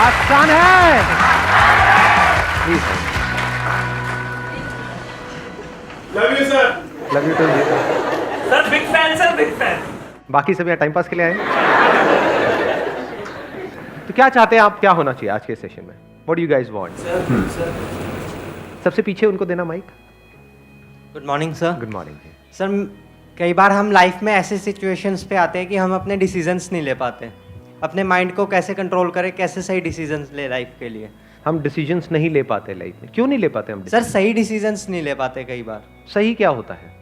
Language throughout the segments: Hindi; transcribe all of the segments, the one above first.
आसान है। Love you sir. Love you too. Sir big fan, sir big fan. बाकी सब यहाँ टाइम पास के लिए आए। तो क्या चाहते हैं आप, क्या होना चाहिए आज के सेशन में? What do you guys want? सबसे पीछे उनको देना mic. Good morning sir. Good morning. Sir कई बार हम लाइफ में ऐसे सिचुएशंस पे आते हैं कि हम अपने डिसीजंस नहीं ले पाते। अपने माइंड को कैसे कंट्रोल करें, कैसे सही डिसीजंस ले लाइफ के लिए? हम डिसीजंस नहीं ले पाते लाइफ में। क्यों नहीं ले पाते हम? सर सही डिसीजंस नहीं ले पाते कई बार। सही क्या होता है?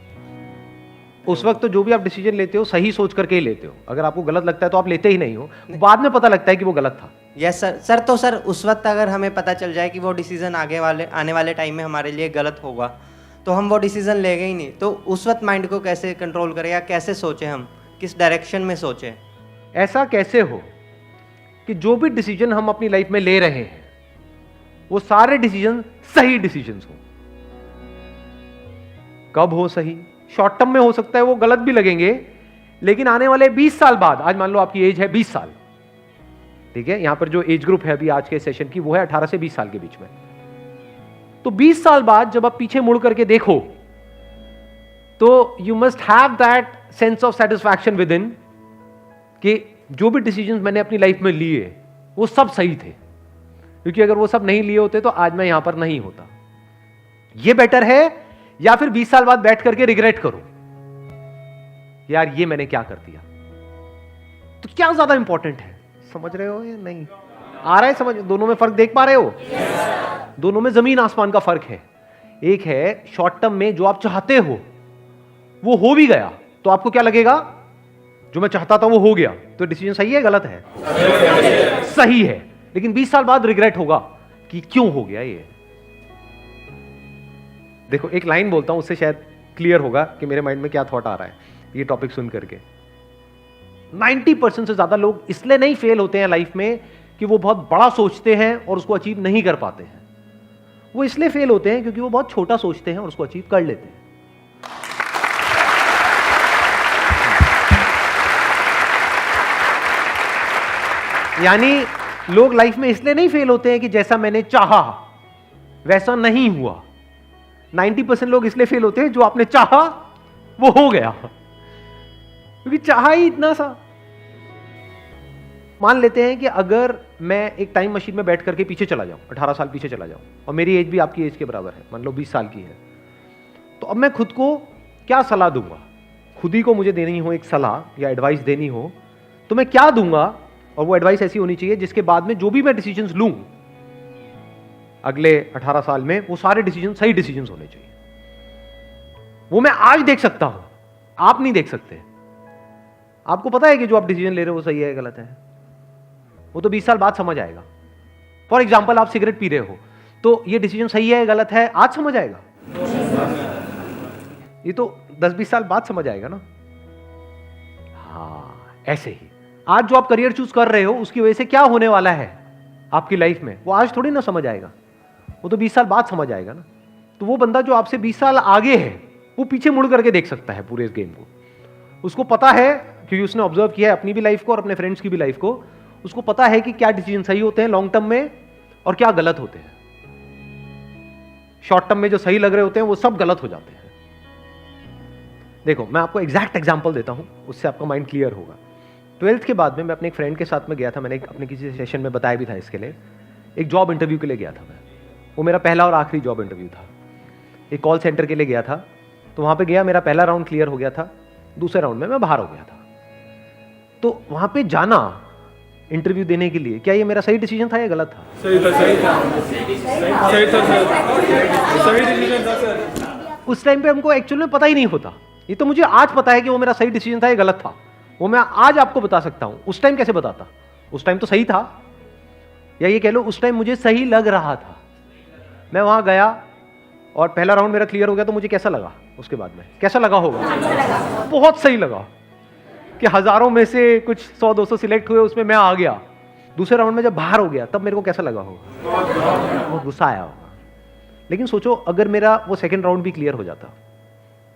उस वक्त तो जो भी आप डिसीजन लेते हो सही सोच करके ही लेते हो। अगर आपको गलत लगता है तो आप लेते ही नहीं हो, बाद में पता लगता है कि वो गलत था। Yes sir. सर उस वक्त अगर हमें पता चल जाए कि वो डिसीजन आने वाले टाइम में हमारे लिए गलत होगा तो हम वो डिसीजन लेंगे ही नहीं। तो उस वक्त माइंड को कैसे कंट्रोल करें या कैसे सोचें, हम किस डायरेक्शन में सोचें? ऐसा कैसे हो कि जो भी डिसीजन हम अपनी लाइफ में ले रहे हैं वो सारे डिसीजन सही डिसीजंस हो। कब हो सही? शॉर्ट टर्म में हो सकता है वो गलत भी लगेंगे, लेकिन आने वाले 20 साल बाद, आज मान लो आपकी एज है 20 साल, ठीक है, यहां पर जो एज ग्रुप है अभी आज के सेशन की वो है 18 से 20 साल के बीच में। तो 20 साल बाद जब आप पीछे मुड़ करके देखो तो you must have that sense of satisfaction with in कि जो भी डिसीजंस मैंने अपनी लाइफ में लिए वो सब सही थे, क्योंकि अगर वो सब नहीं लिए होते तो आज मैं यहां पर नहीं होता। ये बेटर है या फिर 20 साल बाद बैठ करके रिग्रेट करो यार ये मैंने क्या कर दिया? तो क्या ज्यादा इंपॉर्टेंट है? समझ रहे हो या नहीं? आ रहा है समझ? दोनों में फर्क देख पा रहे हो? दोनों में जमीन आसमान का फर्क है। एक है शॉर्ट टर्म में जो आप चाहते हो वो हो भी गया तो आपको क्या लगेगा? जो मैं चाहता था वो हो गया, तो डिसीजन सही है गलत है? सही है। लेकिन 20 साल बाद रिग्रेट होगा कि क्यों हो गया ये। देखो एक लाइन बोलता हूं, उससे शायद क्लियर होगा कि मेरे माइंड में क्या थॉट आ रहा है ये टॉपिक सुन करके। 90% से ज्यादा लोग इसलिए नहीं फेल होते हैं लाइफ में कि वो बहुत बड़ा सोचते हैं और उसको अचीव नहीं कर पाते हैं। वो इसलिए फेल होते हैं क्योंकि वो बहुत छोटा सोचते हैं और उसको अचीव कर लेते हैं। यानी लोग लाइफ में इसलिए नहीं फेल होते हैं कि जैसा मैंने चाहा वैसा नहीं हुआ। 90% लोग इसलिए फेल होते हैं जो आपने चाहा वो हो गया, क्योंकि चाहा ही इतना सा। मान लेते हैं कि अगर मैं एक टाइम मशीन में बैठ करके पीछे चला जाऊं, 18 साल पीछे चला जाऊं, और मेरी एज भी आपकी एज के बराबर है, मान लो 20 साल की है, तो अब मैं खुद को क्या सलाह दूंगा? खुद ही को मुझे देनी हो एक सलाह या एडवाइस देनी हो तो मैं क्या दूंगा? और वो एडवाइस ऐसी होनी चाहिए जिसके बाद में जो भी मैं डिसीजंस लूं अगले 18 साल में वो सारे डिसीजन सही डिसीजंस होने चाहिए। वो मैं आज देख सकता हूं, आप नहीं देख सकते। आपको पता है कि जो आप डिसीजन ले रहे हो वो सही है गलत है, वो तो 20 साल बाद समझ आएगा। फॉर एग्जाम्पल आप सिगरेट पी रहे हो तो ये डिसीजन सही है गलत है आज समझ आएगा? ये तो 10-20 साल बाद समझ आएगा ना। हाँ ऐसे ही आज जो आप करियर चूज कर रहे हो उसकी वजह से क्या होने वाला है आपकी लाइफ में वो आज थोड़ी ना समझ आएगा, वो तो 20 साल बाद समझ आएगा ना। तो वो बंदा जो आपसे 20 साल आगे है वो पीछे मुड़ करके देख सकता है पूरे इस गेम को। उसको पता है क्योंकि उसने ऑब्जर्व किया है अपनी भी लाइफ को और अपने फ्रेंड्स की भी लाइफ को। उसको पता है कि क्या डिसीजन सही होते हैं लॉन्ग टर्म में और क्या गलत होते हैं। शॉर्ट टर्म में जो सही लग रहे होते हैं वो सब गलत हो जाते हैं। देखो मैं आपको एग्जैक्ट एग्जांपल देता हूं, उससे आपका माइंड क्लियर होगा। 12th के बाद में मैं अपने एक फ्रेंड के साथ में गया था, मैंने अपने किसी सेशन में बताया भी था इसके लिए। एक जॉब इंटरव्यू के लिए गया था मैं, वो मेरा पहला और आखिरी जॉब इंटरव्यू था। एक कॉल सेंटर के लिए गया था, तो वहां पे गया, मेरा पहला राउंड क्लियर हो गया था, दूसरे राउंड में मैं बाहर हो गया था। तो वहां पे जाना इंटरव्यू देने के लिए, क्या ये मेरा सही डिसीजन था या गलत था? सही था, सही था, सही था सर, सही डिसीजन था सर। उस टाइम पे हमको एक्चुअल में पता ही नहीं होता। ये तो मुझे आज पता है कि वो मेरा सही डिसीजन था या गलत था, वो मैं आज आपको बता सकता हूं। उस टाइम कैसे बताता? उस टाइम तो सही था, या ये कह लो उस टाइम मुझे सही लग रहा था। मैं वहां गया और पहला राउंड मेरा क्लियर हो गया, तो मुझे कैसा लगा? उसके बाद में कैसा लगा होगा? बहुत सही लगा कि हजारों में से कुछ 100-200 सिलेक्ट हुए, उसमें मैं आ गया। दूसरे राउंड में जब बाहर हो गया तब मेरे को कैसा लगा होगा? बहुत गुस्सा आया होगा। लेकिन सोचो अगर मेरा वो सेकंड राउंड भी क्लियर हो जाता,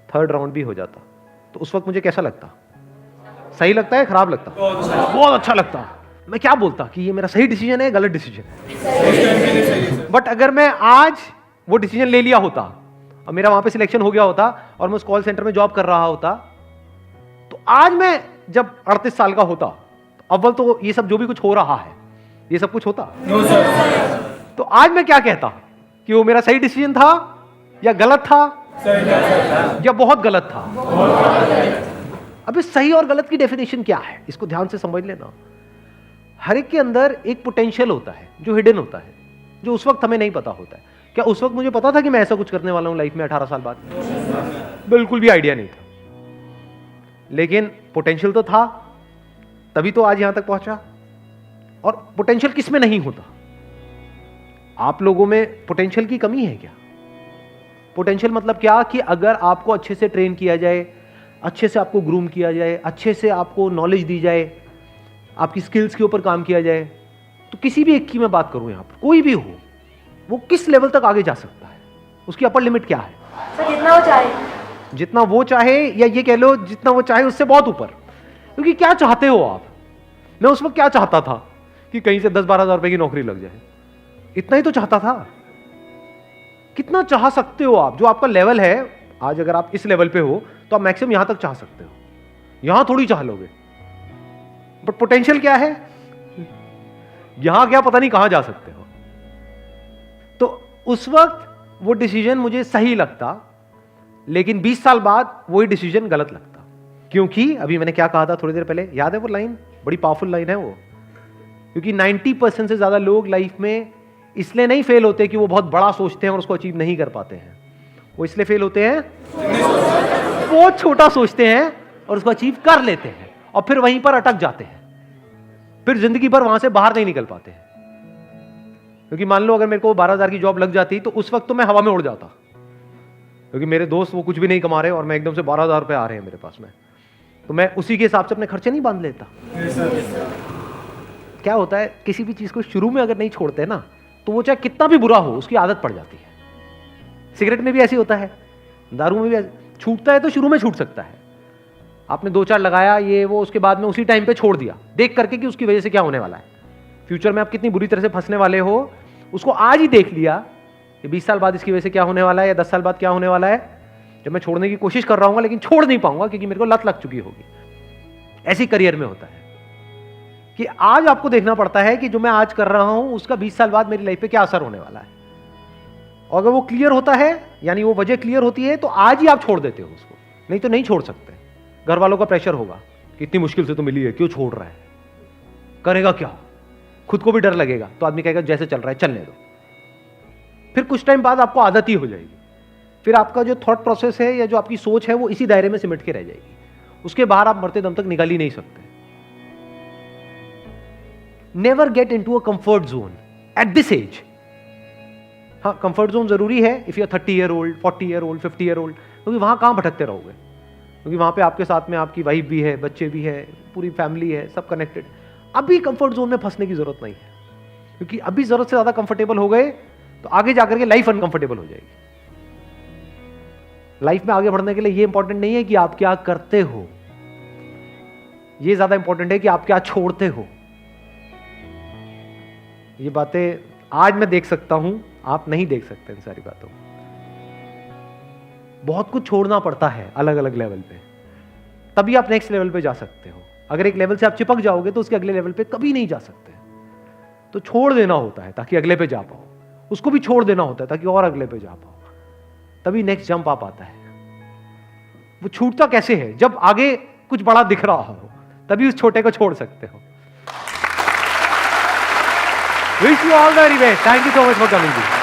थर्ड राउंड भी हो जाता, तो उस वक्त मुझे कैसा लगता? सही लगता है खराब लगता? बहुत अच्छा लगता। मैं क्या बोलता कि ये मेरा सही डिसीजन है, गलत डिसीजन है। उस टाइम के लिए सही है सर। बट अगर मैं आज वो डिसीजन ले लिया होता और मेरा वहां पे सिलेक्शन हो गया होता और मैं उस कॉल सेंटर में जॉब कर रहा होता, तो आज मैं जब 38 साल का होता, तो अव्वल तो ये सब जो भी कुछ हो रहा है ये सब कुछ होता। No sir. तो आज मैं क्या कहता कि वो मेरा सही डिसीजन था या गलत था सही था सर। या बहुत गलत था। अब इस सही और गलत की डेफिनेशन क्या है, इसको ध्यान से समझ लेना। हर एक के अंदर एक पोटेंशियल होता है जो हिडन होता है, जो उस वक्त हमें नहीं पता होता है। क्या उस वक्त मुझे पता था कि मैं ऐसा कुछ करने वाला हूं लाइफ में 18 साल बाद? बिल्कुल भी आइडिया नहीं था, लेकिन पोटेंशियल तो था, तभी तो आज यहां तक पहुंचा। और पोटेंशियल किस में नहीं होता? आप लोगों में पोटेंशियल की कमी है क्या? पोटेंशियल मतलब क्या कि अगर आपको अच्छे से ट्रेन किया जाए, अच्छे से आपको ग्रूम किया जाए, अच्छे से आपको नॉलेज दी जाए, आपकी स्किल्स के ऊपर काम किया जाए, तो किसी भी एक की मैं बात करूं, यहां पर कोई भी हो, वो किस लेवल तक आगे जा सकता है? उसकी अपर लिमिट क्या है? सर जितना वो चाहे। जितना वो चाहे, या ये कह लो जितना वो चाहे उससे बहुत ऊपर। क्योंकि क्या चाहते हो आप? मैं उस वक्त क्या चाहता था कि कहीं से 10-12 हज़ार रुपए की नौकरी लग जाए, इतना ही तो चाहता था। कितना चाह सकते हो आप? जो आपका लेवल है आज, अगर आप इस लेवल पे हो तो आप मैक्सिमम यहां तक चाह सकते हो, यहां थोड़ी चाह लोगे। बट पोटेंशियल क्या है? यहां क्या पता नहीं कहां जा सकते हो। तो उस वक्त वो डिसीजन मुझे सही लगता, लेकिन 20 साल बाद वही डिसीजन गलत लगता। क्योंकि अभी मैंने क्या कहा था थोड़ी देर पहले, याद है वो लाइन? बड़ी पावरफुल लाइन है वो। क्योंकि 90% से ज्यादा लोग लाइफ में इसलिए नहीं फेल होते कि वो बहुत बड़ा सोचते हैं और उसको अचीव नहीं कर पाते हैं। वो इसलिए फेल होते हैं बहुत छोटा सोचते हैं और उसको अचीव कर लेते हैं और फिर वहीं पर अटक जाते हैं, फिर जिंदगी भर वहां से बाहर नहीं निकल पाते हैं। क्योंकि मान लो अगर मेरे को 12,000 की जॉब लग जाती तो उस वक्त तो मैं हवा में उड़ जाता, क्योंकि मेरे दोस्त वो कुछ भी नहीं कमा रहे और मैं एकदम से 12,000 रुपए आ रहे हैं मेरे पास में, तो मैं उसी के हिसाब से अपने खर्चे नहीं बांध लेता। क्या होता है, किसी भी चीज को शुरू में अगर नहीं छोड़ते ना, तो वो चाहे कितना भी बुरा हो उसकी आदत पड़ जाती है। सिगरेट में भी ऐसे होता है, दारू में भी छूटता है तो शुरू में छूट सकता है। आपने 2-4 लगाया ये वो, उसके बाद में उसी टाइम पे छोड़ दिया, देख करके कि उसकी वजह से क्या होने वाला है, फ्यूचर में आप कितनी बुरी तरह से फंसने वाले हो, उसको आज ही देख लिया कि 20 साल बाद इसकी वजह से क्या होने वाला है या 10 साल बाद क्या होने वाला है, जब मैं छोड़ने की कोशिश कर रहा हूँ लेकिन छोड़ नहीं पाऊंगा क्योंकि मेरे को लत लग चुकी होगी। ऐसी करियर में होता है कि आज आपको देखना पड़ता है कि जो मैं आज कर रहा हूं उसका 20 साल बाद मेरी लाइफ पे क्या असर होने वाला है। और अगर वो क्लियर होता है, यानी वो वजह क्लियर होती है, तो आज ही आप छोड़ देते हो उसको, नहीं तो नहीं छोड़ सकते। घर वालों का प्रेशर होगा कि इतनी मुश्किल से तो मिली है, क्यों छोड़ रहा है, करेगा क्या, खुद को भी डर लगेगा, तो आदमी कहेगा जैसे चल रहा है चलने दो। फिर कुछ टाइम बाद आपको आदत ही हो जाएगी, फिर आपका जो थॉट प्रोसेस है या जो आपकी सोच है वो इसी दायरे में सिमट के रह जाएगी, उसके बाहर आप मरते दम तक निकल ही नहीं सकते। Never get into a comfort zone at this age. हाँ, कंफर्ट जोन जरूरी है if you are 30 year old, 40 year old, 50 year old, क्योंकि वहां कहां भटकते रहोगे, क्योंकि वहां पे आपके साथ में आपकी वाइफ भी है, बच्चे भी है, पूरी फैमिली है, सब कनेक्टेड। अभी कंफर्ट जोन में फंसने की जरूरत नहीं है, क्योंकि अभी जरूरत से ज्यादा कंफर्टेबल हो गए तो आगे जाकर के लाइफ अनकंफर्टेबल हो जाएगी। लाइफ में आगे बढ़ने के लिए ये इंपॉर्टेंट नहीं है कि आप क्या करते हो, ये ज्यादा इंपॉर्टेंट है कि आप क्या छोड़ते हो। ये बातें आज मैं देख सकता हूं, आप नहीं देख सकते इन सारी बातों। बहुत कुछ छोड़ना पड़ता है अलग अलग लेवल पे, तभी आप नेक्स्ट लेवल पे जा सकते हो। अगर एक लेवल से आप चिपक जाओगे तो उसके अगले लेवल पे कभी नहीं जा सकते। तो छोड़ देना होता है ताकि अगले पे जा पाओ, उसको भी छोड़ देना होता है ताकि और अगले पे जा पाओ, तभी नेक्स्ट जंप आप आता है। वो छूटता कैसे है? जब आगे कुछ बड़ा दिख रहा हो, तभी उस छोटे को छोड़ सकते हो। Wish you all the very best. Thank you so much for coming.